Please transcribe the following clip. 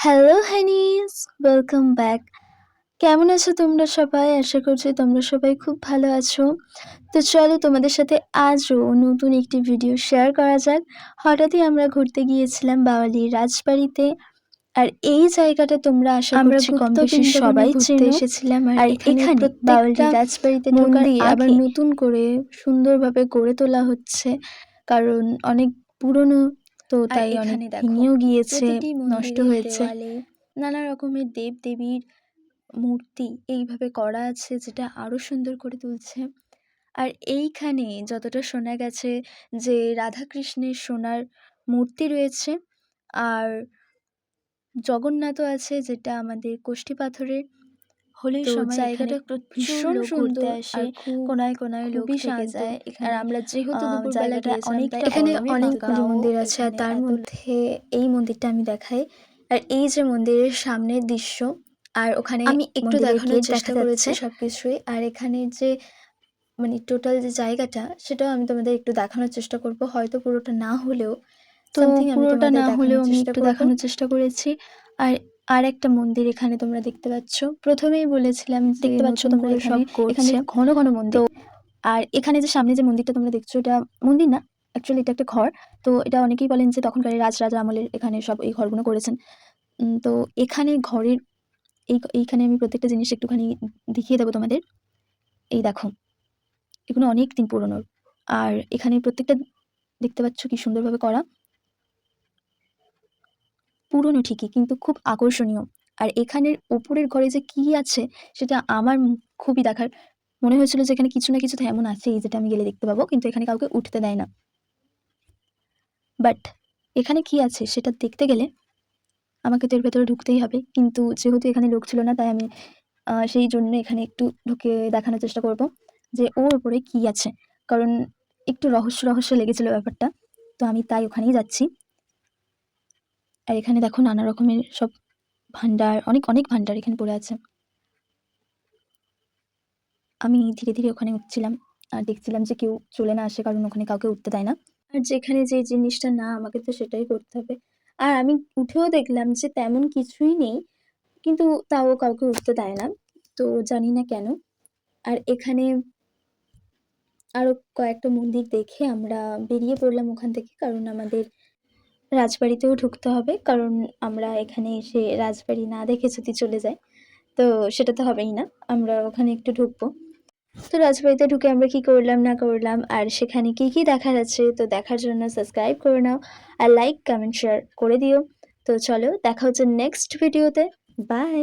Hello হানিস, welcome back. কেমন আছো তোমরা সবাই? আশা করছি তোমরা সবাই খুব ভালো আছো। তো চলো তোমাদের সাথে আজও নতুন একটি ভিডিও শেয়ার করা যাক। হঠাৎই আমরা ঘুরতে গিয়েছিলাম বাওয়ালির রাজবাড়িতে। আর এই জায়গাটা তোমরা আশা আমরা করছি কম গুপ্ত বেশি বৃন্দাবনে সবাই ঘুরতে চেনো। এসেছিলাম আর এখানে এখানে বাওয়ালি প্রত্যেকটা রাজবাড়িতে ঢোকার মন্দির আবার আগে নতুন করে সুন্দরভাবে গড়ে তোলা হচ্ছে, কারণ অনেক পুরনো, তো আর তাই অনেক এখানে দেখো ভেঙেও গিয়েছে, প্রতিটি নষ্ট মন্দিরের হয়েছে। দেওয়ালে নানা রকমের দেবদেবীর মূর্তি এইভাবে করা আছে, যেটা আরো সুন্দর করে তুলছে। আর এইখানে যতটা শোনা গেছে যে রাধাকৃষ্ণের সোনার মূর্তি রয়েছে, আর জগন্নাথও আছে, যেটা আমাদের কষ্টি পাথরের। হোলির তো সময় এখানে জায়গাটা প্রচুর ভীষণ লোক ঘুরতে সুন্দর আসে, আর খুব কোনায় কোনায় লোক খুবই থেকে শান্ত যায় আর এখানে। আমরা যেহেতু দুপুরবেলা জায়গাটা গিয়েছিলাম, তাই অনেকটা এখানে গরমে ফাঁকা, অনেকগুলি তাও মন্দির আছে, আর এখানে তার এত মধ্যে এই মন্দিরটা আমি দেখাই। আর এই যে মন্দিরের সামনের দৃশ্য, আর ওখানে আমি একটু মন্দিরের দেখানোর গেট চেষ্টা দেখা করেছি। যাচ্ছে সবকিছুই। আর এখানে যে মানে টোটাল যে জায়গাটা, সেটাও আমি তোমাদের একটু দেখানোর চেষ্টা করব, হয়তো পুরোটা না হলেও তো সামথিং আমি পুরোটা তোমাদের না হলেও দেখানোর আমি চেষ্টা একটু করব। দেখানোর চেষ্টা করেছি। আর আর একটা মন্দির এখানে তোমরা দেখতে পাচ্ছ। প্রথমেই বলেছিলাম যে দেখতে পাচ্ছ নতুন তোমরা করে এখানে সব এখানে করছে। ঘন ঘন মন্দির। আর এখানে যে সামনে যে মন্দিরটা তোমরা দেখছো, এটা মন্দির না, অ্যাকচুয়ালি এটা একটা ঘর। তো এটা অনেকেই বলেন যে তখনকার রাজরাজা আমলের এখানে সব এই ঘরগুলো করেছেন। তো এখানে ঘরের এইখানে আমি প্রত্যেকটা জিনিস একটুখানি দেখিয়ে দেবো তোমাদের। এই দেখো, এগুলো অনেক দিন পুরনো। আর এখানে প্রত্যেকটা দেখতে পাচ্ছ কি সুন্দরভাবে করা, পুরনো ঠিকই কিন্তু খুব আকর্ষণীয়। আর এখানের ওপরের ঘরে যে কি আছে, সেটা আমার খুবই দেখার মনে হয়েছিল যে এখানে কিছু না কিছু তো এমন আছেই, যেটা আমি গেলে দেখতে পাবো, কিন্তু এখানে কাউকে উঠতে দেয় না। বাট এখানে কি আছে সেটা দেখতে গেলে আমাকে তো এর ভেতরে ঢুকতেই হবে, কিন্তু যেহেতু এখানে লোক ছিল না, তাই আমি সেই জন্য এখানে একটু ঢুকে দেখানোর চেষ্টা করব যে ওর উপরে কি আছে, কারণ একটু রহস্য রহস্য লেগেছিল ব্যাপারটা। তো আমি তাই ওখানেই যাচ্ছি। আর এখানে দেখো নানা রকমের সব ভান্ডার, অনেক অনেক ভান্ডার এখানে পড়ে আছে। আমি ধীরে ধীরে ওখানে উঠছিলাম আর দেখছিলাম যে কেউ চলে না আসে, কারণ ওখানে কাউকে উঠতে দেয় না। আর যেখানে যে জিনিসটা না, আমাকে তো সেটাই করতে হবে। আর আমি উঠেও দেখলাম যে তেমন কিছুই নেই, কিন্তু তাও কাউকে উঠতে দেয় না। তো জানি না কেন। আর এখানে আরো কয়েকটা মন্দির দেখে আমরা বেরিয়ে পড়লাম ওখান থেকে, কারণ আমাদের রাজবাড়িতেও ঢুকতে হবে, কারণ আমরা এখানে এসে রাজবাড়ি না দেখে যদি চলে যাই, তো সেটা তো হবেই না। আমরা ওখানে একটু ঢুকবো। তো রাজবাড়িতে ঢুকে আমরা কি করলাম না করলাম, আর সেখানে কি কি দেখার আছে, তো দেখার জন্য সাবস্ক্রাইব করে নাও, আর লাইক কমেন্ট শেয়ার করে দিও। তো চলো, দেখা হচ্ছে নেক্সট ভিডিওতে। বাই।